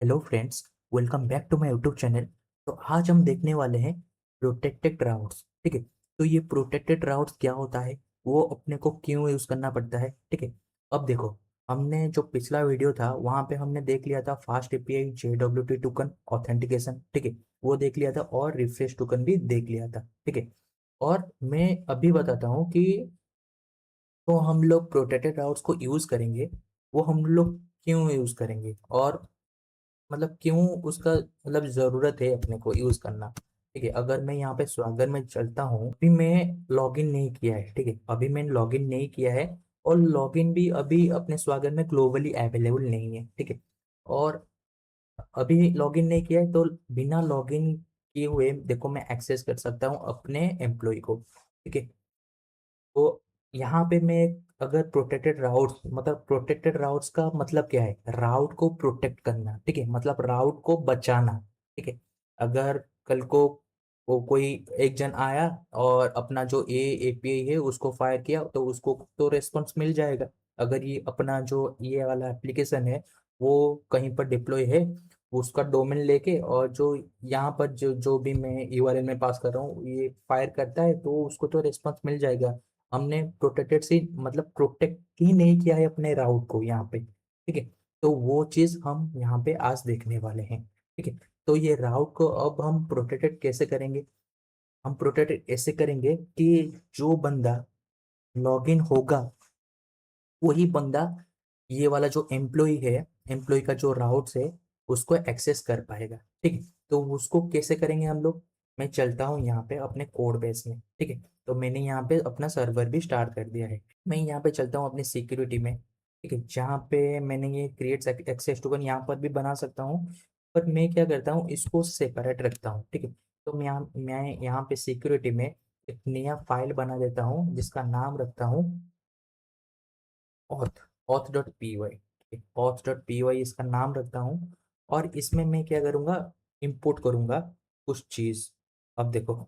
Hello friends, welcome back to my YouTube channel. तो आज हम देखने वाले हैं प्रोटेक्टेड राउट्स। ठीक है। तो ये प्रोटेक्टेड राउट्स क्या होता है, वो अपने को क्यों यूज़ करना पड़ता है। ठीक है। अब देखो, हमने जो पिछला वीडियो था वहाँ पे हमने देख लिया था fast API JWT token authentication. ठीक है। वो देख लिया था और रिफ्रेश टोकन भी देख लिया था। ठीक है। और मैं अभी बताता हूँ कि तो हम लोग प्रोटेक्टेड राउट्स को यूज़ करेंगे, वो हम लोग क्यों यूज़ करेंगे और मतलब क्यों उसका मतलब ज़रूरत है अपने को यूज़ करना। ठीक है। अगर मैं यहाँ पे स्वागर में चलता हूँ, अभी मैं लॉगिन नहीं किया है। ठीक है। अभी मैंने लॉगिन नहीं किया है और लॉगिन भी अभी अपने स्वागर में ग्लोबली अवेलेबल नहीं है। ठीक है। और अभी लॉगिन नहीं किया है तो बिना लॉगिन किए हुए देखो मैं एक्सेस कर सकता हूँ अपने एम्प्लॉय को। ठीक है। तो यहाँ पे मैं अगर प्रोटेक्टेड राउट्स, मतलब प्रोटेक्टेड राउट्स का मतलब क्या है, राउट को प्रोटेक्ट करना। ठीक है। मतलब राउट को बचाना। ठीक है। अगर कल को वो कोई एक जन आया और अपना जो एपीआई है उसको फायर किया तो उसको तो रेस्पॉन्स मिल जाएगा। अगर ये अपना जो ये वाला एप्लीकेशन है वो कहीं पर डिप्लॉय है, उसका डोमेन लेके और जो यहाँ पर जो जो भी मैं यूआरएल में पास कर रहा हूँ ये फायर करता है तो उसको तो रेस्पॉन्स मिल जाएगा। हमने प्रोटेक्टेड से मतलब प्रोटेक्ट ही नहीं किया है अपने राउट को यहाँ पे। ठीक है। तो वो चीज हम यहाँ पे आज देखने वाले हैं। ठीक है। तो ये राउट को अब हम प्रोटेक्टेड कैसे करेंगे। हम प्रोटेक्टेड ऐसे करेंगे कि जो बंदा लॉगिन होगा वही बंदा ये वाला जो एम्प्लॉय है, एम्प्लॉय का जो राउट्स है उसको एक्सेस कर पाएगा। ठीक है। तो उसको कैसे करेंगे हम लोग। मैं चलता हूँ यहाँ पे अपने कोड बेस में। ठीक है। तो मैंने यहाँ पे अपना सर्वर भी स्टार्ट कर दिया है। मैं यहाँ पे चलता हूँ अपनी सिक्योरिटी में। ठीक है। जहाँ पे मैंने ये क्रिएट एक्सेस टोकन यहाँ पर भी बना सकता हूँ, पर मैं क्या करता हूँ इसको सेपरेट रखता हूँ। ठीक है। तो मैं यहाँ पे सिक्योरिटी में एक नया फाइल बना देता हूँ जिसका नाम रखता हूँ auth auth dot P Y. Auth dot P Y इसका नाम रखता हूँ और इसमें मैं क्या करूँगा, इंपोर्ट करूँगा कुछ चीज़। अब देखो,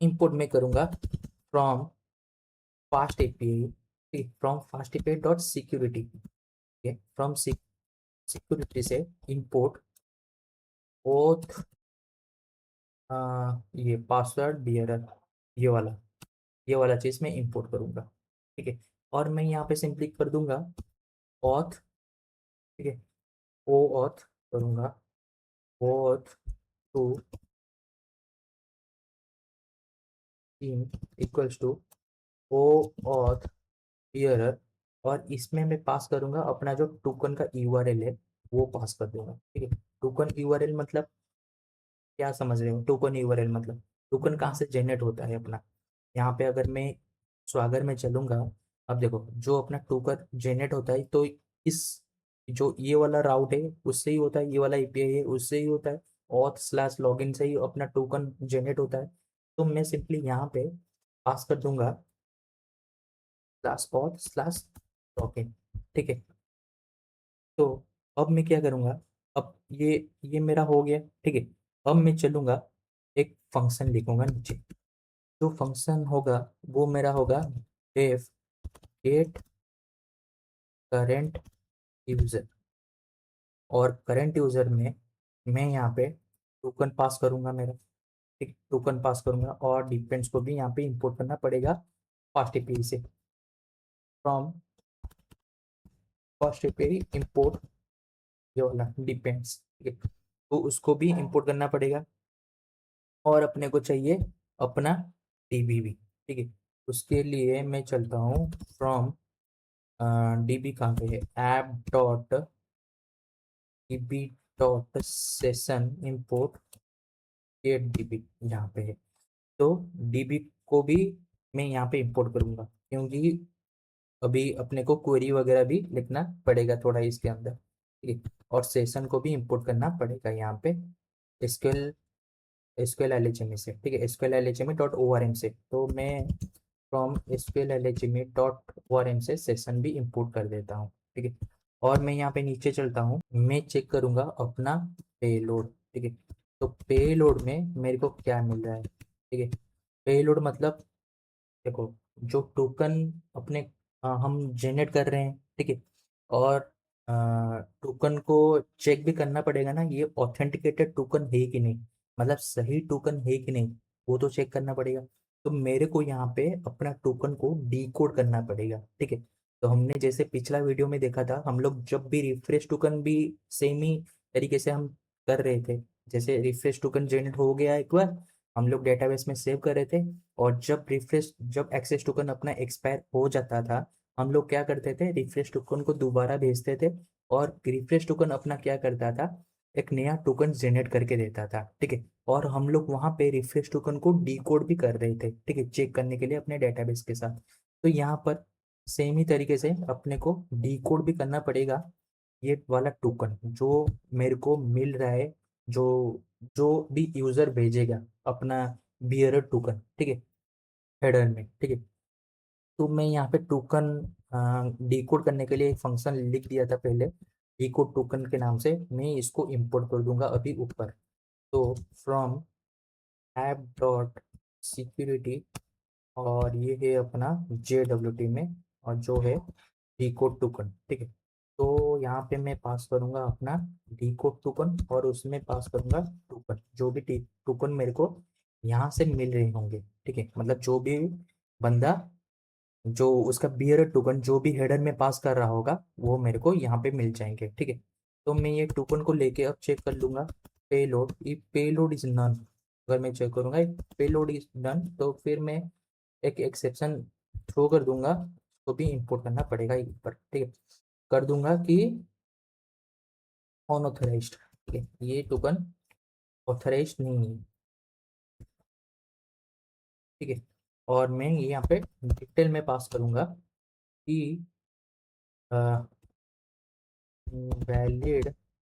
इंपोर्ट में करूँगा from fast API, from fast API dot security. From security से इंपोर्ट ओथ, ये पासवर्ड बियरर, ये वाला ये वाला चीज़ मैं इंपोर्ट करूँगा। ठीक है। और मैं यहाँ पे सिंपली कर दूंगा ऑथ। ठीक है। ओ ऑथ करूँगा, auth two in equals to O auth bearer. और इसमें मैं पास करूँगा अपना जो टोकन का यूआरएल है वो पास कर दूंगा। ठीक है। टोकन यूआरएल मतलब क्या समझ रहे हो। टोकन यूआरएल मतलब टोकन कहाँ से जनरेट होता है अपना। यहाँ पे अगर मैं स्वागर में चलूंगा, अब देखो जो अपना टोकन जनरेट होता है तो इस जो ये वाला राउट है उससे ही होता है, ये वाला एपीआई है उससे ही होता है, ऑथ स्लैश लॉगिन से ही अपना टोकन जनरेट होता है। तो मैं सिंपली यहाँ पे पास कर दूंगा स्लैश ऑथ स्लैश लॉगिन। ठीक है। तो अब मैं क्या करूँगा, अब ये मेरा हो गया। ठीक है। अब मैं चलूंगा, एक फंक्शन लिखूंगा नीचे। जो फंक्शन होगा वो मेरा होगा डेफ गेट करेंट यूजर। और करंट यूजर में मैं यहाँ पे टोकन पास करूंगा मेरा। ठीक, टोकन पास करूंगा और डिपेंड्स को भी यहाँ पे इंपोर्ट करना पड़ेगा फास्ट एपीआई से। फ्रॉम फास्ट एपीआई इंपोर्ट ये वाला डिपेंड्स। ठीक है। तो उसको भी इंपोर्ट करना पड़ेगा और अपने को चाहिए अपना डीबी भी। ठीक है। उसके लिए मैं चलता हूँ फ्रॉम डीबी कहाँ पे है, app dot DB dot session import get DB यहाँ पे है। तो डीबी को भी मैं यहाँ पे इंपोर्ट करूंगा क्योंकि अभी अपने को क्वेरी वगैरह भी लिखना पड़ेगा थोड़ा इसके अंदर। ठीक है। और सेशन को भी इंपोर्ट करना पड़ेगा यहाँ पे एसक्यूएल एसक्यूएल एलएचएम से। ठीक है। एसक्यूएल एलएचएम डॉट ओआरएम से। तो मैं फ्रॉम एसक्यूएल एलएचएम डॉट ओआरएम से सेशन भी इंपोर्ट कर देता हूँ। ठीक है। और मैं यहाँ पे नीचे चलता हूँ, मैं चेक करूंगा अपना पेलोड। ठीक है। तो पेलोड में मेरे को क्या मिल रहा है। ठीक है। पेलोड मतलब देखो जो टोकन अपने हम जनरेट कर रहे हैं। ठीक है। और टोकन को चेक भी करना पड़ेगा ना, ये ऑथेंटिकेटेड टोकन है कि नहीं, मतलब सही टोकन है कि नहीं, वो तो चेक करना पड़ेगा। तो मेरे को यहाँ पे अपना टोकन को डीकोड करना पड़ेगा, ठीक है। तो हमने जैसे पिछला वीडियो में देखा था, हम लोग जब भी रिफ्रेश टोकन भी सेम ही तरीके से हम कर रहे थे। जैसे रिफ्रेश टोकन जनरेट हो गया एक बार, हम लोग डेटाबेस में सेव कर रहे थे, और जब एक्सेस टोकन अपना एक्सपायर हो जाता था, हम लोग क्या करते थे, रिफ्रेश टोकन को दोबारा भेजते थे, और रिफ्रेश टोकन अपना क्या करता था, एक नया टोकन जनरेट करके देता था, ठीक है। और हम लोग वहाँ पे रिफ्रेश टोकन को डीकोड भी कर रहे थे, ठीक है, चेक करने के लिए अपने डेटाबेस के साथ। तो यहाँ पर सेम ही तरीके से अपने को डीकोड भी करना पड़ेगा ये वाला टोकन जो मेरे को मिल रहा है, जो जो भी यूजर भेजेगा अपना बियरर टोकन, ठीक है, हेडर में, ठीक है। तो मैं यहाँ पे टोकन डिकोड करने के लिए एक फंक्शन लिख दिया था पहले, डिकोड टोकन के नाम से, मैं इसको इंपोर्ट कर दूंगा अभी ऊपर। तो फ्रॉम ऐप डॉट सिक्योरिटी, और ये है अपना JWT में, और जो है डिकोड टोकन, ठीक है। तो यहाँ पे मैं पास करूँगा अपना डिकोड टोकन, और उसमें पास करूँगा टोकन, जो भी टोकन मेरे को यहाँ से मिल रहे होंगे, ठीक है, मतलब जो भी बंदा, जो उसका बियर टोकन जो भी हेडर में पास कर रहा होगा, वो मेरे को यहाँ पे मिल जाएंगे, ठीक है। तो मैं ये टोकन को लेके अब चेक कर लूंगा पेलोड, ये पेलोड इज नन। अगर मैं चेक करूंगा पेलोड इज डन, तो फिर मैं एक एक्सेप्शन थ्रो कर दूंगा, तो भी इंपोर्ट करना पड़ेगा एक बार, ठीक है। कर दूंगा कि अनऑथराइज्ड, ठीक है, ये टोकन ऑथराइज्ड नहीं है, ठीक है। और मैं ये यहाँ पे डिटेल में पास करूंगा कि वैलिड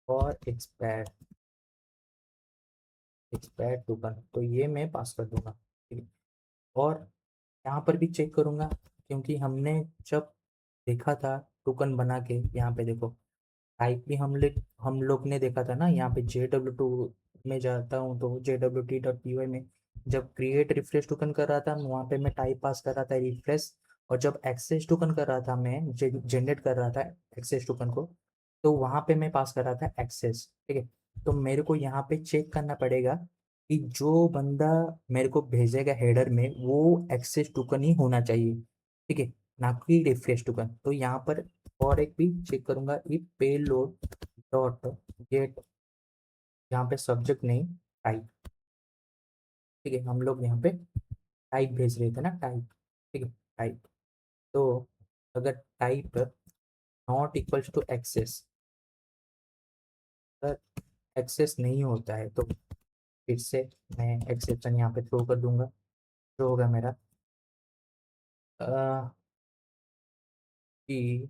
और एक्सपायर, एक्सपायर टोकन, तो ये मैं पास कर दूंगा, ठीक है। और यहाँ पर भी चेक करूंगा, क्योंकि हमने जब देखा था टोकन बना के, यहाँ पे देखो टाइप भी हम लोग ने देखा था ना, यहाँ पे JW2 में जाता हूँ तो JWT.py में जब क्रिएट रिफ्रेश टोकन कर रहा था, वहाँ पे मैं टाइप पास कर रहा था रिफ्रेश, और जब एक्सेस टोकन कर रहा था, मैं जनरेट कर रहा था एक्सेस टोकन को, तो वहाँ पे मैं पास कर रहा था एक्सेस, ठीक है। तो मेरे को यहाँ पे चेक करना पड़ेगा कि जो बंदा मेरे को भेजेगा हेडर में, वो एक्सेस टोकन ही होना चाहिए, ठीक है, ना कि रिफ्रेश टोकन। तो यहाँ पर और एक भी चेक करूंगा, ये पेलोड डॉट गेट, यहाँ पे सब्जेक्ट नहीं, टाइप, ठीक है, हम लोग यहाँ पे टाइप भेज रहे थे ना, टाइप, ठीक है, टाइप। तो अगर type not equals to access, अगर एक्सेस नहीं होता है, तो फिर से मैं एक्सेप्शन यहाँ पे थ्रो कर दूंगा, जो होगा मेरा कि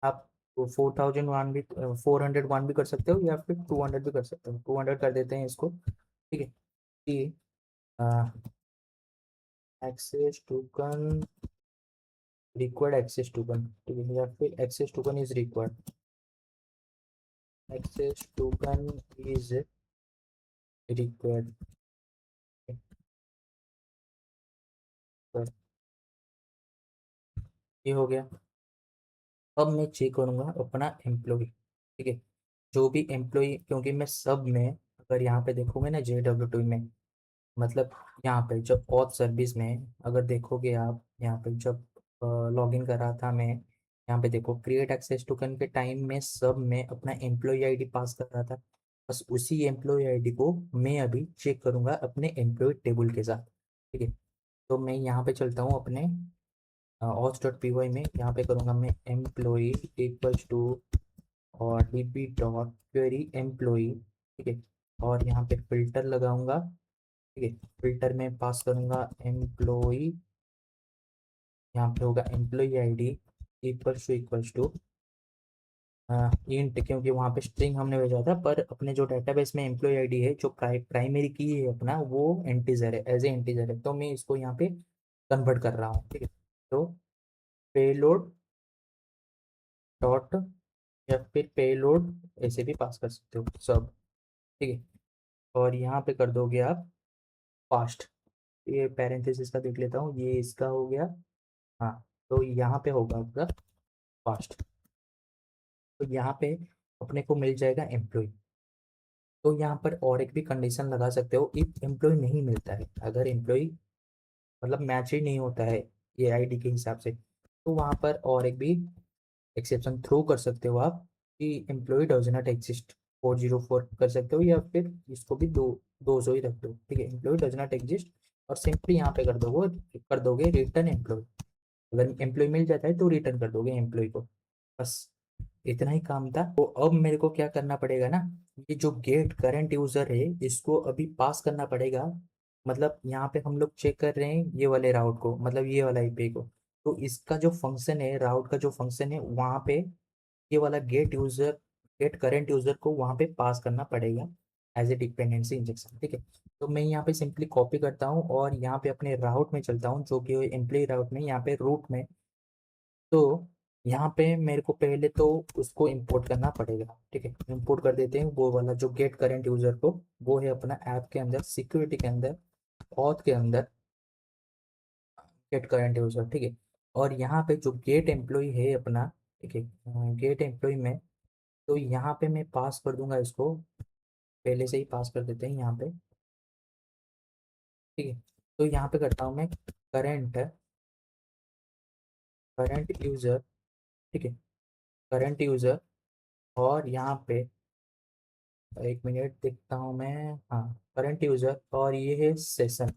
आप 4001 भी, 401 भी कर सकते हो, या फिर 200 भी कर सकते हो, 200 कर देते हैं इसको, ठीक है। कि access token required, access token, ठीक है, या फिर access token is required, access token is required, तो ये हो गया। अब मैं चेक करूंगा अपना एम्प्लॉय, ठीक है, जो भी एम्प्लॉय, क्योंकि मैं सब में, अगर यहाँ पे देखोगे ना JW2 में, मतलब यहाँ पे जब ऑथ सर्विस में अगर देखोगे आप, यहाँ पे जब लॉगिन कर रहा था मैं, यहाँ पे देखो क्रिएट एक्सेस टोकन के टाइम में सब में अपना एम्प्लॉय आईडी पास कर रहा था, बस उसी एम्प्लॉय आईडी को मैं अभी चेक करूंगा अपने एम्प्लॉय टेबल के साथ, ठीक है। तो मैं यहाँ पे चलता हूँ अपने auth.py में, यहाँ पे करूँगा मैं एम्प्लॉय इक्वल्स टू और db डॉट क्वेरी एम्प्लॉय, ठीक है। और यहाँ पे फिल्टर लगाऊंगा, ठीक है, फिल्टर में पास करूंगा एम्प्लॉय, यहाँ पे होगा employ ID equals to int, क्योंकि वहाँ पे स्ट्रिंग हमने भेजा था, पर अपने जो डेटाबेस में एम्प्लॉय आईडी है, जो प्राइमरी की है अपना, वो इंटीजर है, एज ए इंटीजर है, तो मैं इसको यहाँ पे कन्वर्ट कर रहा हूँ, ठीक है। तो पेलोड डॉट, या फिर पेलोड ऐसे भी पास कर सकते हो सब, ठीक है। और यहाँ पे कर दोगे आप फास्ट, ये पैरेंथेसिस का देख लेता हूँ, ये इसका हो गया, हाँ, तो यहाँ पे होगा आपका फास्ट, तो यहाँ पे अपने को मिल जाएगा एम्प्लॉय। तो यहाँ पर और एक भी कंडीशन लगा सकते हो, इफ एम्प्लॉय नहीं मिलता है, अगर एम्प्लॉय मतलब मैच ही नहीं होता है ये आईडी के हिसाब से, तो वहाँ पर और एक भी एक्सेप्शन थ्रो कर सकते हो आप कि एम्प्लॉय डज नॉट एग्जिस्ट, 404 कर सकते हो, या फिर इसको भी 200 ही रख दो, ठीक है, एम्प्लॉय डज नॉट एग्जिस्ट। और सिंपली यहाँ पे कर दोगे रिटर्न एम्प्लॉय। अगर एम्प्लॉय मिल जाता है तो रिटर्न कर दोगे एम्प्लॉय को, बस इतना ही काम था। तो अब मेरे को क्या करना पड़ेगा ना, ये जो गेट करंट यूजर है इसको अभी पास करना पड़ेगा। मतलब यहाँ पे हम लोग चेक कर रहे हैं ये वाले राउट को, मतलब ये वाला आईपी को। तो इसका जो फंक्शन है, राउट का जो फंक्शन है वहाँ पे ये वाला गेट करंट यूजर को वहाँ पे पास करना पड़ेगा एज ए डिपेंडेंसी इंजेक्शन, ठीक है। तो मैं यहाँ पे सिंपली कॉपी करता हूँ और यहाँ पे अपने राउट में चलता हूँ, जो कि एम्प्लॉय राउट में, यहाँ पे रूट में। तो यहाँ पे मेरे को पहले तो उसको इंपोर्ट करना पड़ेगा, ठीक है, इंपोर्ट कर देते हैं वो वाला जो गेट करंट यूजर को। वो है अपना ऐप के अंदर, सिक्योरिटी के अंदर, ऑथ के अंदर, गेट करंट यूजर, ठीक है। और यहाँ पे जो गेट एम्प्लॉय है अपना, ठीक है, गेट एम्प्लॉय में, तो यहाँ पे मैं पास कर दूंगा इसको, पहले से ही पास कर देते हैं यहाँ पे, ठीक है। तो यहाँ पे करता हूँ मैं करंट करंट यूजर, ठीक है, करंट यूजर। और यहाँ पे एक मिनट देखता हूँ मैं, हाँ, करंट यूजर, और ये है सेशन,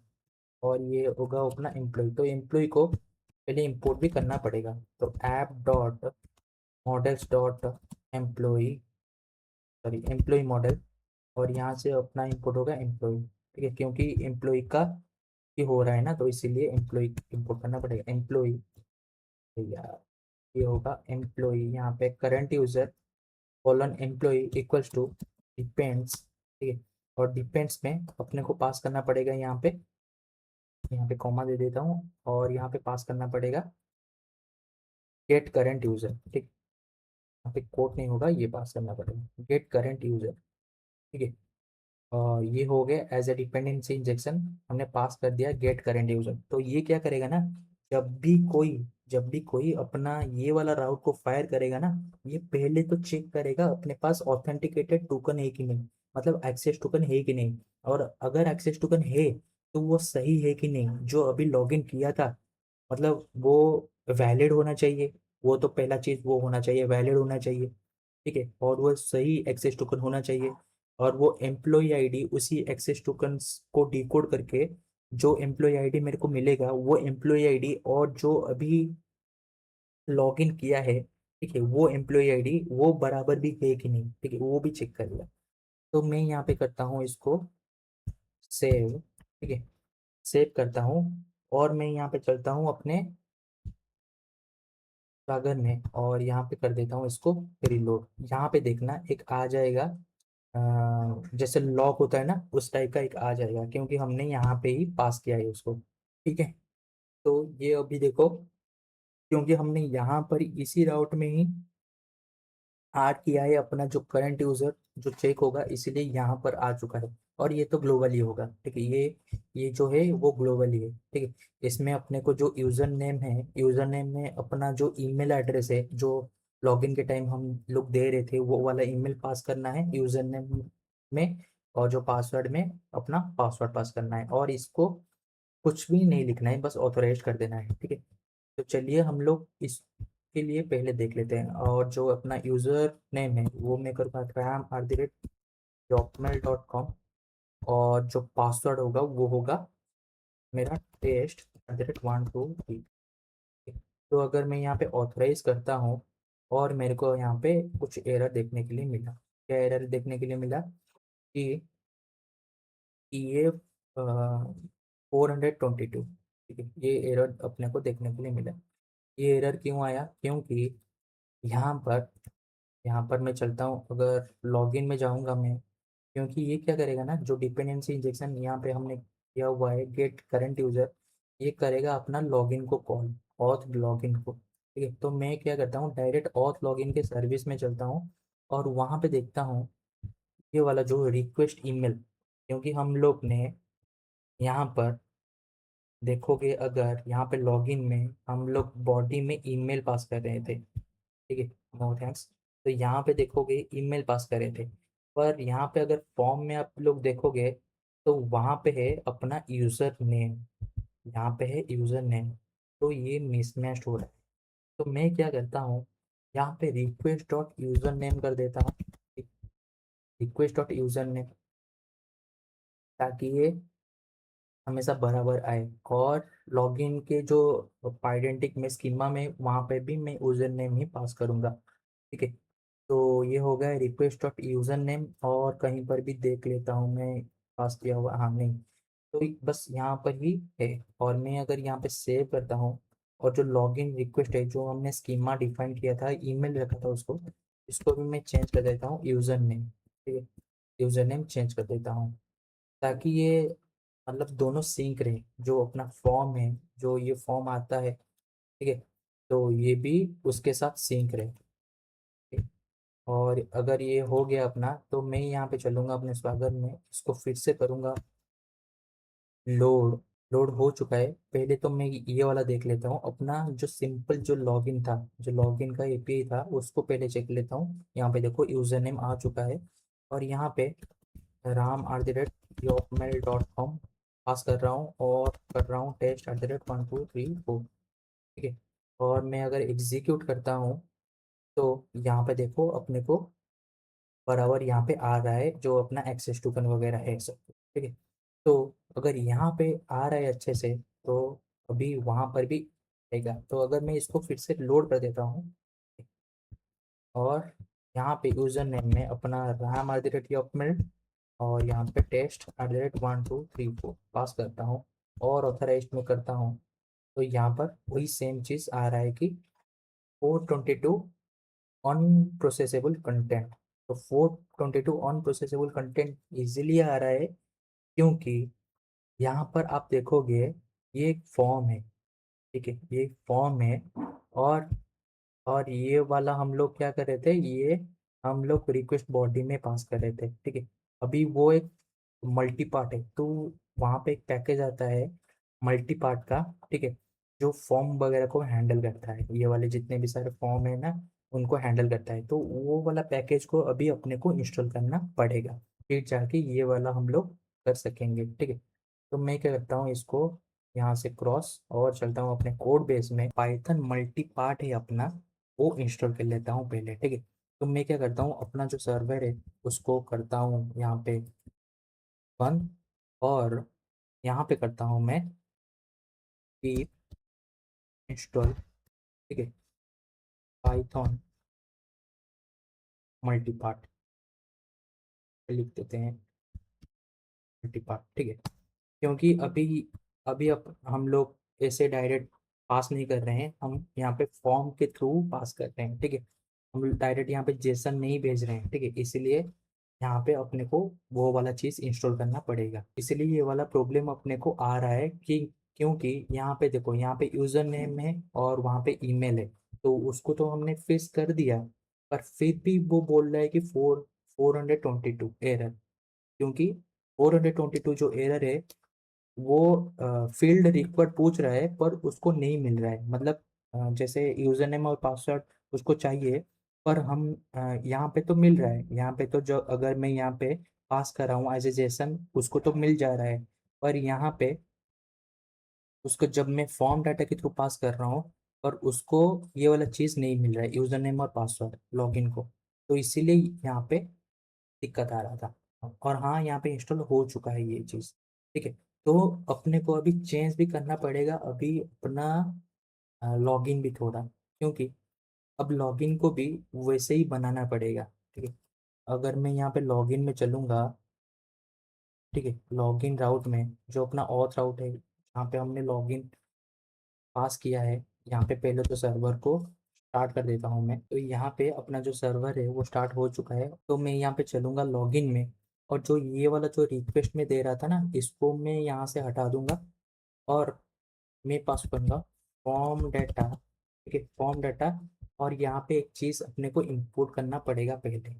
और ये होगा अपना एम्प्लॉय। तो एम्प्लॉय को पहले इंपोर्ट भी करना पड़ेगा, तो app dot models dot employ, sorry employ model. और यहाँ से अपना इंपोर्ट होगा एम्प्लॉय, ठीक है, क्योंकि एम्प्लॉय का ये हो रहा है ना, तो इसीलिए एम्प्लॉय इंपोर्ट करना पड़ेगा, एम्प्लॉय। यार ये होगा एम्प्लॉय, यहाँ पे current user colon employ equals to depends, ठीक है। और डिपेंड्स में अपने को पास करना पड़ेगा यहाँ पे कॉमा दे देता हूँ, और यहाँ पे पास करना पड़ेगा गेट करंट यूजर, ठीक। यहाँ पे कोड नहीं होगा, ये पास करना पड़ेगा गेट करंट यूजर, ठीक है। और ये हो गया एज ए डिपेंडेंसी इंजेक्शन, हमने पास कर दिया गेट करंट यूजर। तो ये क्या करेगा ना, जब भी कोई जब भी कोई अपना ये वाला राउट को फायर करेगा ना, ये पहले तो चेक करेगा अपने पास ऑथेंटिकेटेड टोकन है कि नहीं, मतलब एक्सेस टोकन है कि नहीं। और अगर एक्सेस टोकन है तो वो सही है कि नहीं, जो अभी लॉगिन किया था, मतलब वो वैलिड होना चाहिए। वो तो पहला चीज वो होना चाहिए, वैलिड होना चाहिए, ठीक है। और वो सही एक्सेस टोकन होना चाहिए। और वो एम्प्लॉय आईडी उसी एक्सेस टोकन्स को डिकोड करके, जो एम्प्लॉय आईडी मेरे को मिलेगा वो एम्प्लॉय आईडी, और जो अभी लॉगिन किया है, ठीक है, वो एम्प्लॉय आईडी वो बराबर भी है कि नहीं, ठीक है, वो भी चेक करेगा। तो मैं यहाँ पे करता हूँ इसको सेव, ठीक है, सेव करता हूँ। और मैं यहाँ पे चलता हूँ अपने सागर में, और यहाँ पे कर देता हूँ इसको रिलोड। यहाँ पे देखना एक आ जाएगा, जैसे लॉक होता है ना उस टाइप का एक आ जाएगा, क्योंकि हमने यहाँ पे ही पास किया है उसको, ठीक है। तो ये अभी देखो, क्योंकि हमने यहाँ पर इसी राउट में ही आर किया है अपना जो करंट यूजर जो चेक होगा, इसीलिए यहाँ पर आ चुका है। और ये तो ग्लोबली होगा, ठीक है, ये जो है वो ग्लोबली है, ठीक है। इसमें अपने को जो यूजर नेम है, यूजर नेम में अपना जो ईमेल एड्रेस है, जो लॉगिन के टाइम हम लोग दे रहे थे, वो वाला ईमेल पास करना है यूजर नेम में। और जो पासवर्ड में अपना पासवर्ड पास करना है, और इसको कुछ भी नहीं लिखना है, बस ऑथोराइज कर देना है, ठीक है। तो चलिए हम लोग इसके लिए पहले देख लेते हैं। और जो अपना यूज़र नेम है वो मैं करूँगा ram@jobmail.com, और जो पासवर्ड होगा वो होगा मेरा test@123। तो अगर मैं यहाँ पे ऑथराइज करता हूँ, और मेरे को यहाँ पे कुछ एरर देखने के लिए मिला, क्या एरर देखने के लिए मिला कि ये 422, ठीक है, ये एरर अपने को देखने के लिए मिला। ये एरर क्यों आया, क्योंकि यहाँ पर यहाँ पर मैं चलता हूँ, अगर लॉगिन में जाऊँगा मैं, क्योंकि ये क्या करेगा ना, जो डिपेंडेंसी इंजेक्शन यहाँ पे हमने किया हुआ है गेट करंट यूजर, ये करेगा अपना लॉगिन को कॉल, ऑथ लॉगिन को, ठीक है। तो मैं क्या करता हूँ, डायरेक्ट ऑथ लॉगिन के सर्विस में चलता हूँ, और वहाँ पे देखता हूँ ये वाला जो रिक्वेस्ट ईमेल, क्योंकि हम लोग ने यहाँ पर देखोगे, अगर यहाँ पे लॉगिन में हम लोग बॉडी में ईमेल पास कर रहे थे, ठीक है, नो थैंक्स। तो यहाँ पे देखोगे ईमेल पास करे थे, पर यहाँ पे अगर फॉर्म में आप लोग देखोगे तो वहाँ पे है अपना यूज़र नेम, यहाँ पे है यूज़र नेम, तो ये मिसमैच हो रहा है। तो मैं क्या करता हूँ, यहाँ पे रिक्वेस्ट डॉट यूज़र नेम कर देता हूँ, रिक्वेस्ट डॉट यूज़र नेम, ताकि ये हमेशा बराबर आए। और लॉगिन के जो आइडेंटिक में स्कीमा में वहाँ पे भी मैं यूज़र नेम ही पास करूँगा। ठीक है, तो ये हो गया रिक्वेस्ट डॉट यूज़र नेम। और कहीं पर भी देख लेता हूँ मैं पास किया हुआ, हाँ नहीं, तो बस यहाँ पर ही है। और मैं अगर यहाँ पे सेव करता हूँ, और जो लॉगिन रिक्वेस्ट है जो हमने स्कीमा डिफाइन किया था, ईमेल रखा था उसको, इसको भी मैं चेंज कर देता हूँ यूज़र नेम। ठीक है, यूज़र नेम चेंज कर देता हूँ, ताकि ये मतलब दोनों सिंक रहे। जो अपना फॉर्म है, जो ये फॉर्म आता है, ठीक है, तो ये भी उसके साथ सिंक रहे। ठीक है? और अगर ये हो गया अपना, तो मैं यहाँ पे चलूँगा अपने स्वागत में, इसको फिर से करूँगा लोड। लोड हो चुका है। पहले तो मैं ये वाला देख लेता हूँ, अपना जो सिंपल जो लॉगिन था, जो लॉगिन का एपीआई था, उसको पहले चेक लेता हूँ। यहाँ पे देखो यूजर नेम आ चुका है, और यहाँ पे ram@yopmail.com पास कर रहा हूँ, और कर रहा हूँ test@1 2 3 4। ठीक है, और मैं अगर एग्जीक्यूट करता हूँ, तो यहाँ पे देखो अपने को बराबर यहाँ पे आ रहा है जो अपना एक्सेस टोकन वगैरह है सब। ठीक है, तो अगर यहाँ पे आ रहा है अच्छे से, तो अभी वहाँ पर भी आएगा। तो अगर मैं इसको फिर से लोड कर देता हूँ, और यहाँ पे यूज़र नेम में अपना ram@yopmail, और यहाँ पे test@1 2 3 4 पास करता हूँ, और ऑथराइज में करता हूँ, तो यहाँ पर वही सेम चीज़ आ रहा है कि 422 अनप्रोसेसेबल कंटेंट। तो 422 अनप्रोसेसेबल कंटेंट इजीलिए आ रहा है, क्योंकि यहाँ पर आप देखोगे ये एक फॉर्म है। ठीक है, ये एक फॉर्म है, और और ये वाला हम लोग क्या कर रहे थे, ये हम लोग रिक्वेस्ट बॉडी में पास कर रहे थे। ठीक है, अभी वो एक मल्टी पार्ट है, तो वहाँ पे एक पैकेज आता है मल्टी पार्ट का। ठीक है, जो फॉर्म वगैरह को हैंडल करता है, ये वाले जितने भी सारे फॉर्म है ना, उनको हैंडल करता है। तो वो वाला पैकेज को अभी अपने को इंस्टॉल करना पड़ेगा, फिर जाके ये वाला हम लोग कर सकेंगे। ठीक है, तो मैं क्या करता हूँ, इसको यहाँ से क्रॉस और चलता हूँ अपने कोड बेस में, पाइथन मल्टी पार्ट है अपना, वो इंस्टॉल कर लेता हूँ पहले। ठीक है, तो मैं क्या करता हूँ, अपना जो सर्वर है उसको करता हूँ यहाँ पे बंद, और यहाँ पे करता हूँ मैं pip इंस्टॉल। ठीक है, पाइथन मल्टी पार्ट लिख देते हैं, मल्टी पार्ट। ठीक है, क्योंकि अभी अभी अब हम लोग ऐसे डायरेक्ट पास नहीं कर रहे हैं, हम यहाँ पे फॉर्म के थ्रू पास कर रहे हैं। ठीक है, हम डायरेक्ट यहाँ पे जेसन नहीं भेज रहे हैं। ठीक है, इसलिए यहाँ पे अपने को वो वाला चीज़ इंस्टॉल करना पड़ेगा। इसलिए ये वाला प्रॉब्लम अपने को आ रहा है कि क्योंकि यहाँ पे देखो, यहाँ पे यूज़र नेम है और वहाँ पे ईमेल है, तो उसको तो हमने फिक्स कर दिया, पर फिर भी वो बोल रहा है कि 422 एरर। क्योंकि 422 जो एरर है, वो फील्ड रिक्वायर्ड पूछ रहा है, पर उसको नहीं मिल रहा है। मतलब जैसे यूजर नेम और पासवर्ड उसको चाहिए, पर हम यहाँ पे तो मिल रहा है। यहाँ पे तो जो अगर मैं यहाँ पे पास कर रहा हूँ एज ए जेसन, उसको तो मिल जा रहा है, पर यहाँ पे उसको जब मैं फॉर्म डाटा के थ्रू पास कर रहा हूँ, पर उसको ये वाला चीज़ नहीं मिल रहा है, यूजर नेम और पासवर्ड लॉगिन को। तो इसीलिए यहाँ पे दिक्कत आ रहा था। और हाँ, यहाँ पे इंस्टॉल हो चुका है ये चीज़। ठीक है, तो अपने को अभी चेंज भी करना पड़ेगा अभी अपना लॉगिन भी थोड़ा, क्योंकि अब लॉगिन को भी वैसे ही बनाना पड़ेगा। ठीक है, अगर मैं यहाँ पे लॉगिन में चलूँगा, ठीक है, लॉगिन राउट में जो अपना ऑथ राउट है, यहाँ पे हमने लॉगिन पास किया है। यहाँ पे पहले तो सर्वर को स्टार्ट कर देता हूँ मैं, तो यहाँ पे अपना जो सर्वर है वो स्टार्ट हो चुका है। तो मैं यहाँ पे चलूँगा लॉगिन में, और जो ये वाला जो रिक्वेस्ट में दे रहा था ना, इसको मैं यहाँ से हटा दूंगा, और मैं पास करूँगा फॉर्म डाटा। ठीक है, फॉर्म डाटा, और यहाँ पे एक चीज़ अपने को इंपोर्ट करना पड़ेगा पहले।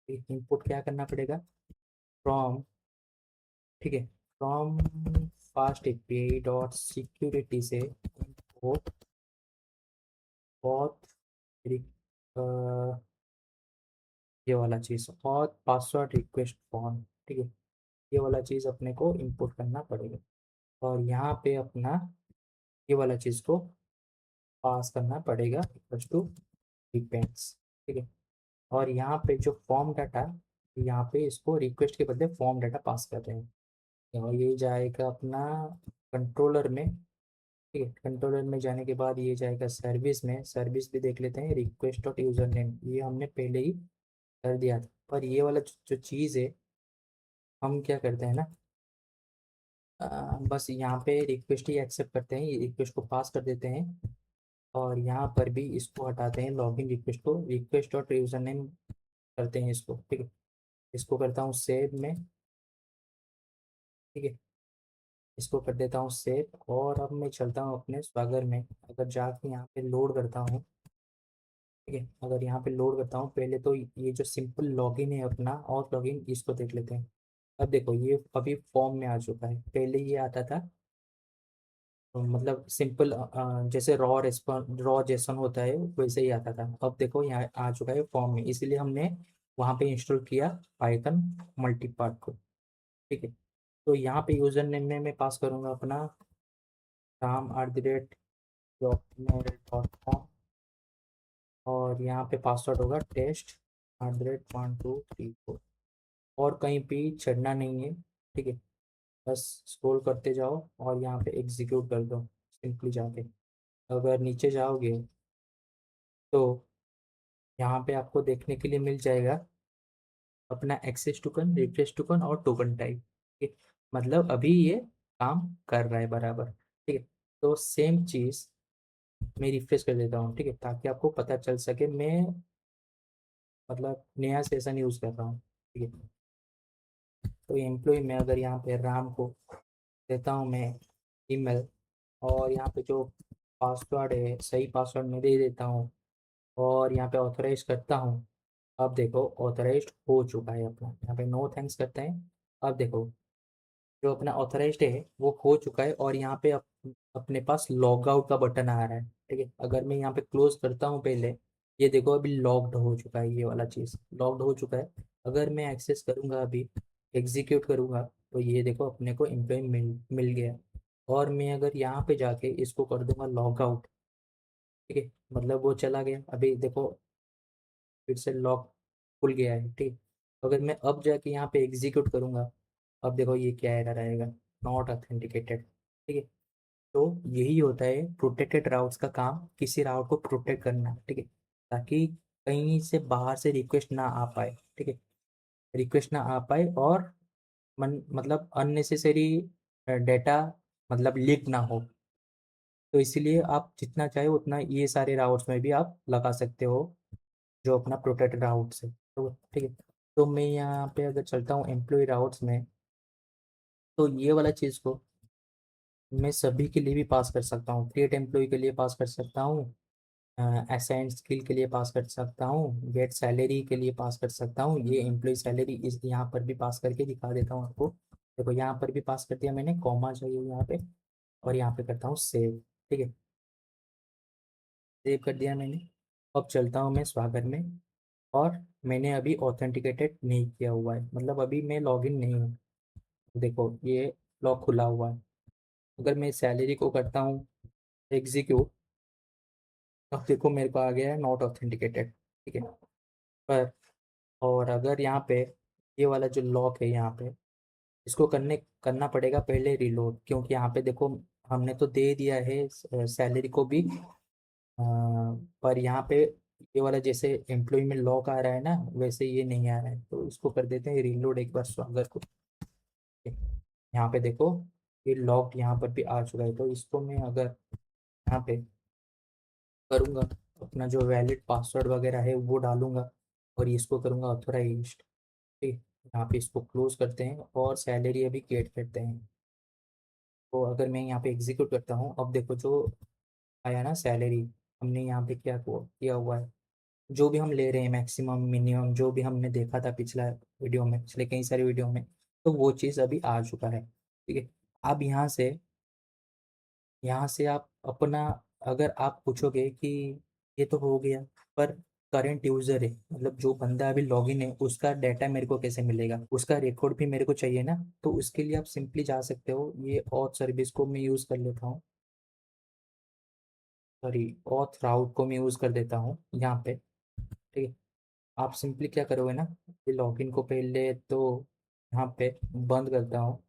इंपोर्ट क्या करना पड़ेगा, फ्रॉम, ठीक है, from fast API dot security से इंपोर्ट बहुत ये वाला चीज़ और पासवर्ड रिक्वेस्ट फॉर्म, ठीक है, ये वाला चीज़ अपने को इंपोर्ट करना पड़ेगा। और यहाँ पे अपना ये वाला चीज़ को पास करना पड़ेगा इक्वल्स टू डिपेंड्स, ठीक है। और यहाँ पे जो फॉर्म डाटा, यहाँ पे इसको रिक्वेस्ट के बदले फॉर्म डाटा पास कर रहे हैं और ये जाएगा अपना कंट्रोलर में, ठीक है। कंट्रोलर में जाने के बाद ये जाएगा सर्विस में, सर्विस भी देख लेते हैं, रिक्वेस्ट डॉट यूजर नेम ये हमने पहले ही कर दिया था। पर ये वाला जो चीज़ है हम क्या करते हैं ना, बस यहाँ पे रिक्वेस्ट ही एक्सेप्ट करते हैं, ये रिक्वेस्ट को पास कर देते हैं और यहाँ पर भी इसको हटाते हैं, लॉगिन रिक्वेस्ट को रिक्वेस्ट डॉट यूजर नेम करते हैं इसको, ठीक है। इसको करता हूँ सेव में, ठीक है, इसको कर देता हूँ सेव और अब मैं चलता हूँ अपने स्वागर में। अगर जाके यहाँ पे लोड करता हूँ, ठीक है, अगर यहाँ पे लोड करता हूँ पहले तो ये जो सिंपल लॉगिन है अपना और लॉगिन इसको देख लेते हैं। अब देखो ये अभी फॉर्म में आ चुका है, पहले ये आता था मतलब सिंपल जैसे रॉ जेसन होता है वैसे ही आता था। अब देखो यहाँ आ चुका है फॉर्म में, इसीलिए हमने वहाँ पे इंस्टॉल किया पाइथन मल्टीपार्ट को, ठीक है। तो यहाँ पे यूजर नेम में मैं पास करूँगा अपनाram@yotmail.com और यहाँ पे पासवर्ड होगा test@1 2 3 4 और कहीं भी चढ़ना नहीं है, ठीक है। बस स्क्रॉल करते जाओ और यहाँ पे एग्जीक्यूट कर दो सिंपली जाके। अगर नीचे जाओगे तो यहाँ पे आपको देखने के लिए मिल जाएगा अपना एक्सेस टोकन, रिफ्रेश टोकन और टोकन टाइप, ठीक है। मतलब अभी ये काम कर रहा है बराबर, ठीक है। तो सेम चीज़ मैं रिफ्रेश कर देता हूँ, ठीक है, ताकि आपको पता चल सके मैं मतलब नया सेशन यूज़ कर रहा हूँ, ठीक है। तो एम्प्लॉय में अगर यहाँ पे राम को देता हूँ मैं ईमेल और यहाँ पे जो पासवर्ड है सही पासवर्ड मैं दे देता हूँ और यहाँ पे ऑथराइज करता हूँ। अब देखो ऑथराइज्ड हो चुका है अपना, यहाँ पे नो थैंक्स करते हैं। अब देखो जो अपना ऑथराइज्ड है वो हो चुका है और यहाँ पे अपने पास लॉग आउट का बटन आ रहा है, ठीक है। अगर मैं यहाँ पे क्लोज करता हूँ पहले, ये देखो अभी लॉग्ड हो चुका है, ये वाला चीज़ लॉग्ड हो चुका है। अगर मैं एक्सेस करूँगा अभी एग्जीक्यूट करूँगा तो ये देखो अपने को एम्प्लॉय मिल गया। और मैं अगर यहाँ पे जाके इसको कर दूंगा लॉग आउट, ठीक है, मतलब वो चला गया। अभी देखो फिर से लॉक खुल गया है, ठीक है। अगर मैं अब जाके यहाँ पे एग्जीक्यूट करूँगा, अब देखो ये क्या एरर आएगा, नॉट ऑथेंटिकेटेड, ठीक है। तो यही होता है प्रोटेक्टेड राउट्स का काम, किसी राउट को प्रोटेक्ट करना, ठीक है, ताकि कहीं से बाहर से रिक्वेस्ट ना आ पाए, ठीक है, रिक्वेस्ट ना आ पाए और मतलब अननेसेसरी डेटा मतलब लीक ना हो। तो इसीलिए आप जितना चाहे उतना ये सारे राउट्स में भी आप लगा सकते हो जो अपना प्रोटेक्टेड राउट्स है, तो ठीक है। तो मैं यहाँ पे अगर चलता हूँ एम्प्लॉय राउट्स में तो ये वाला चीज़ को मैं सभी के लिए भी पास कर सकता हूँ, क्रिएट एम्प्लॉय के लिए पास कर सकता हूँ, असाइंड स्किल के लिए पास कर सकता हूँ, गेट सैलरी के लिए पास कर सकता हूँ। ये एम्प्लॉय सैलरी इस यहाँ पर भी पास करके दिखा देता हूँ आपको। देखो यहाँ पर भी पास कर दिया मैंने, कॉमा चाहिए यहाँ पे और यहाँ पे करता हूँ सेव, ठीक है, सेव कर दिया मैंने। अब चलता हूँ मैं स्वागर में और मैंने अभी ऑथेंटिकेटेड नहीं किया हुआ है, मतलब अभी मैं लॉगिन नहीं हूँ। देखो ये लॉक खुला हुआ है। अगर मैं सैलरी को करता हूँ एग्जीक्यूट, अब देखो मेरे को आ गया है नॉट ऑथेंटिकेटेड, ठीक है। पर और अगर यहाँ पे ये वाला जो लॉक है यहाँ पे इसको करना पड़ेगा पहले रिलोड, क्योंकि यहाँ पे देखो हमने तो दे दिया है सैलरी को भी, पर यहाँ पे ये वाला जैसे एम्प्लॉय में लॉक आ रहा है ना वैसे ये नहीं आ रहा है, तो इसको कर देते हैं रिलोड एक बार स्वागत को। यहाँ पे देखो ये लॉक्ड यहाँ पर भी आ चुका है, तो इसको मैं अगर यहाँ पे करूँगा अपना जो वैलिड पासवर्ड वगैरह है वो डालूंगा और इसको करूँगा ऑथोराइज्ड, ठीक है। यहाँ पे इसको क्लोज करते हैं और सैलरी अभी क्रिएट करते हैं। तो अगर मैं यहाँ पे एग्जीक्यूट करता हूँ, अब देखो जो आया ना सैलरी, हमने यहाँ पे क्या किया हुआ है, जो भी हम ले रहे हैं मैक्सिमम मिनिमम जो भी हमने देखा था पिछला वीडियो में, पिछले कई सारे वीडियो में, तो वो चीज़ अभी आ चुका है, ठीक है। अब यहाँ से आप अपना, अगर आप पूछोगे कि ये तो हो गया पर करंट यूजर है, मतलब जो बंदा अभी लॉगिन है उसका डाटा मेरे को कैसे मिलेगा, उसका रिकॉर्ड भी मेरे को चाहिए ना। तो उसके लिए आप सिंपली जा सकते हो, ये ऑथ सर्विस को मैं यूज़ कर लेता हूँ, सॉरी ऑथ राउट को मैं यूज़ कर देता हूँ यहाँ पे। ठीक है, आप सिंपली क्या करोगे ना, ये लॉगिन को पहले तो यहाँ पे बंद करता हूँ,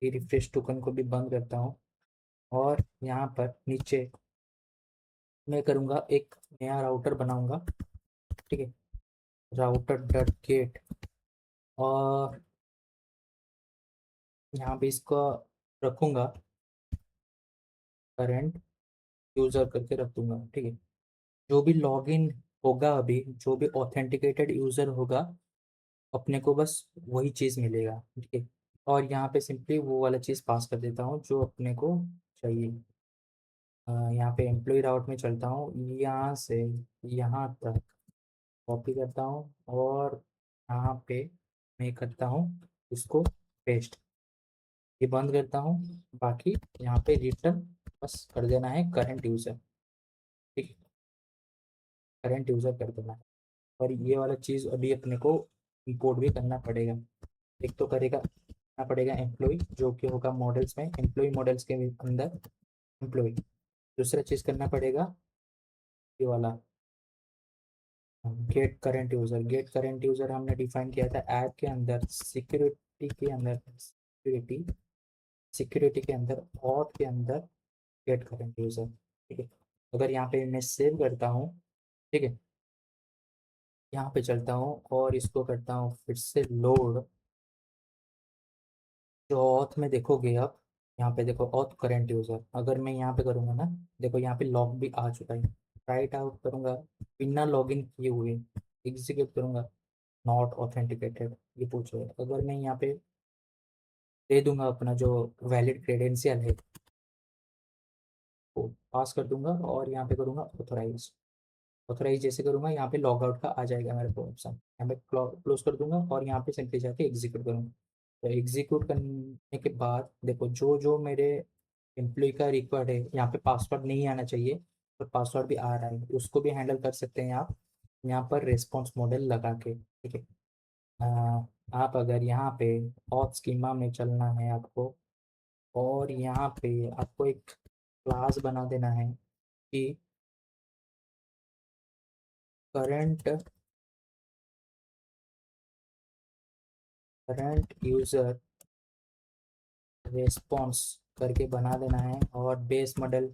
ये रिफ्रेश टोकन को भी बंद करता हूँ, और यहाँ पर नीचे मैं करूँगा एक नया राउटर बनाऊँगा। ठीक है, राउटर डॉट गेट, और यहाँ पे इसको रखूँगा करंट यूज़र करके रख दूँगा। ठीक है, जो भी लॉगिन होगा अभी, जो भी ऑथेंटिकेटेड यूज़र होगा, अपने को बस वही चीज़ मिलेगा। ठीक है, और यहाँ पे सिंपली वो वाला चीज़ पास कर देता हूँ जो अपने को चाहिए। यहाँ पे एम्प्लॉय राउट में चलता हूँ, यहाँ से यहाँ तक कॉपी करता हूँ, और यहाँ पे मैं करता हूँ इसको पेस्ट, ये बंद करता हूँ। बाकी यहाँ पे रिटर्न बस कर देना है करंट यूज़र। ठीक है, करंट यूज़र कर देना है, और ये वाला चीज़ अभी अपने को इंपोर्ट भी करना पड़ेगा। एक तो करेगा करना पड़ेगा एम्प्लॉय, जो कि होगा मॉडल्स में, एम्प्लॉय मॉडल्स के अंदर एम्प्लॉय। दूसरा चीज़ करना पड़ेगा ये वाला get current user. Get current user हमने डिफाइन किया था ऐप के अंदर, सिक्योरिटी के अंदर, सिक्योरिटी के अंदर, ऑथ के अंदर गेट करंट यूज़र। ठीक है, अगर यहाँ पे मैं सेव करता हूँ, ठीक है, यहाँ पे चलता हूँ और इसको करता हूँ फिर से लोड, जो ऑथ में देखोगे आप, यहाँ पे देखो ऑथ करंट यूज़र, अगर मैं यहाँ पे करूँगा ना, देखो यहाँ पे लॉग भी आ चुका है। राइट आउट करूँगा, बिना लॉगिन किए हुए एग्जीक्यूट करूँगा, नॉट ऑथेंटिकेटेड ये पूछो। अगर मैं यहाँ पे दे दूंगा अपना जो वैलिड क्रेडेंशियल है वो पास कर दूंगा, और यहाँ पे करूँगा ऑथोराइज। ऑथोराइज जैसे करूँगा यहाँ पे लॉग आउट का आ जाएगा मेरे को ऑप्शन, यहाँ पे क्लोज कर दूंगा, और यहाँ पे सिंपली जाके एग्जीक्यूट करूँगा। तो एग्जीक्यूट करने के बाद देखो जो जो मेरे एम्प्लॉय का रिकॉर्ड है, यहाँ पे पासवर्ड नहीं आना चाहिए, पर पासवर्ड भी आ रहा है, उसको भी हैंडल कर सकते हैं आप यहाँ पर रेस्पॉन्स मॉडल लगा के। ठीक है, आप अगर यहाँ पे ऑथ स्कीमा में चलना है आपको, और यहाँ पे आपको एक क्लास बना देना है कि करंट करंट यूजर रेस्पॉन्स करके बना देना है, और बेस मॉडल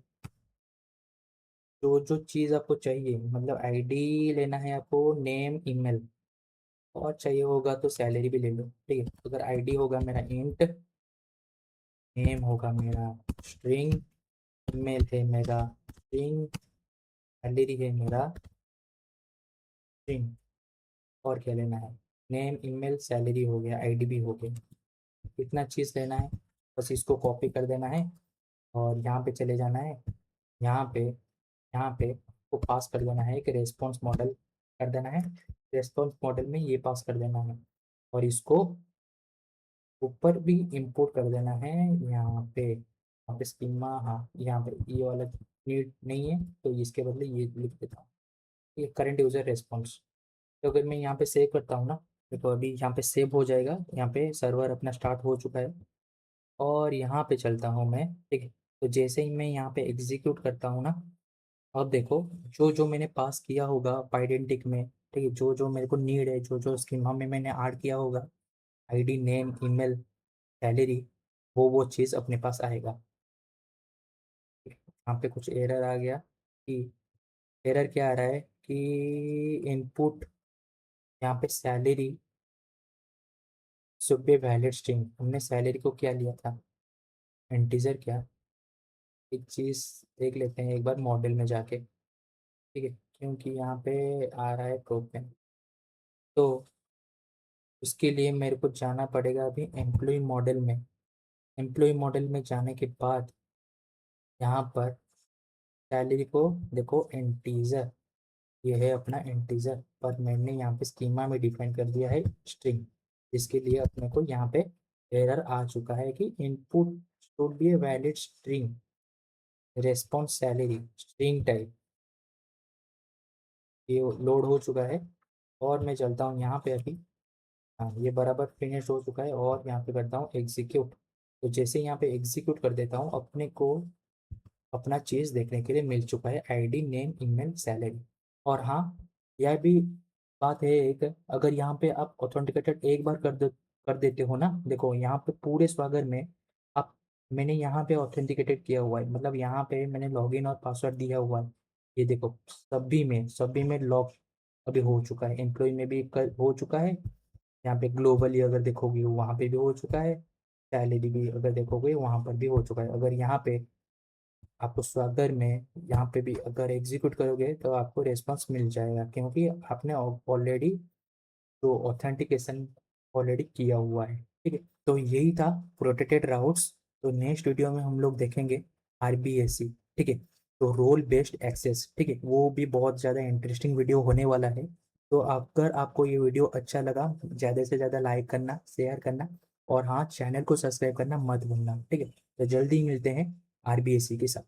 जो जो चीज़ आपको चाहिए, मतलब आईडी लेना है आपको, नेम ईमेल, और चाहिए होगा तो सैलरी भी ले लो। ठीक है, अगर आईडी होगा मेरा इंट, नेम होगा मेरा स्ट्रिंग, ईमेल है मेरा स्ट्रिंग, सैलरी है मेरा स्ट्रिंग, और क्या लेना है, नेम ईमेल सैलरी हो गया, आईडी भी हो गया, इतना चीज़ लेना है। बस इसको कॉपी कर देना है, और यहाँ पे चले जाना है, यहाँ पे को पास कर देना है, एक रेस्पॉन्स मॉडल कर देना है, रेस्पॉन्स मॉडल में ये पास कर देना है, और इसको ऊपर भी इंपोर्ट कर देना है। यहाँ पे स्कीमा, हाँ यहाँ पे ये वाला नीड नहीं है, तो इसके बदले ये लिख देता हूँ, ये करंट यूजर रेस्पॉन्स। तो अगर मैं यहाँ पे सेव करता हूँ ना, तो अभी यहाँ पे सेव हो जाएगा, यहाँ पे सर्वर अपना स्टार्ट हो चुका है, और यहाँ पे चलता हूँ मैं। ठीक है, तो जैसे ही मैं यहाँ पे एग्जीक्यूट करता हूँ ना, अब देखो जो जो मैंने पास किया होगा पाइडेंटिक में, ठीक है, जो जो मेरे को नीड है, जो जो स्कीमा में मैंने ऐड किया होगा, आईडी नेम ईमेल सैलरी, वो चीज़ अपने पास आएगा। ठीक है, यहाँ पे कुछ एरर आ गया, कि एरर क्या आ रहा है कि इनपुट यहाँ पे salary should be valid string, हमने सैलरी को क्या लिया था, इंटीजर। क्या, एक चीज़ देख लेते हैं एक बार मॉडल में जाके। ठीक है, क्योंकि यहाँ पे आ रहा है टोकन, तो उसके लिए मेरे को जाना पड़ेगा अभी एम्प्लॉय मॉडल में। एम्प्लॉय मॉडल में जाने के बाद यहाँ पर सैलरी को देखो इंटीजर, ये है अपना इंटीजर, पर मैंने यहाँ पे स्कीमा में डिफाइन कर दिया है स्ट्रिंग, इसके लिए अपने को यहाँ पे एरर आ चुका है कि input should be a valid string, response salary string type, ये लोड हो चुका है और मैं चलता हूँ यहाँ पे अभी। हाँ, ये बराबर फिनिश हो चुका है और यहाँ पे करता हूँ एग्जीक्यूट। तो जैसे यहाँ पे एग्जीक्यूट कर देता हूँ, अपने को अपना चीज़ देखने के लिए मिल चुका है, आईडी, नेम, ईमेल, सैलरी। और हाँ, यह भी बात है एक, अगर यहाँ पे आप ऑथेंटिकेटेड एक बार कर देते हो ना, देखो यहाँ पे पूरे स्वागर में आप, मैंने यहाँ पे ऑथेंटिकेटेड किया हुआ है, मतलब यहाँ पे मैंने लॉगिन और पासवर्ड दिया हुआ है। ये देखो सभी में लॉग अभी हो चुका है, एम्प्लॉय में भी हो चुका है, यहाँ पे ग्लोबली अगर देखोगे वहाँ पे भी हो चुका है, सैलरी भी अगर देखोगे वहाँ पर भी हो चुका है। अगर यहाँ पे आपको स्वागर में यहाँ पे भी अगर एग्जीक्यूट करोगे तो आपको रेस्पॉन्स मिल जाएगा, क्योंकि आपने ऑलरेडी तो ऑथेंटिकेशन ऑलरेडी किया हुआ है। ठीक है, तो यही था प्रोटेक्टेड राउट्स। तो नेक्स्ट वीडियो में हम लोग देखेंगे आरबीएससी। ठीक है, तो रोल बेस्ड एक्सेस। ठीक है, वो भी बहुत ज़्यादा इंटरेस्टिंग वीडियो होने वाला है। तो अगर आपको ये वीडियो अच्छा लगा, ज़्यादा से ज़्यादा लाइक करना, शेयर करना, और हाँ, चैनल को सब्सक्राइब करना मत भूलना। ठीक है, तो जल्दी ही मिलते हैं आरबीएससी के साथ।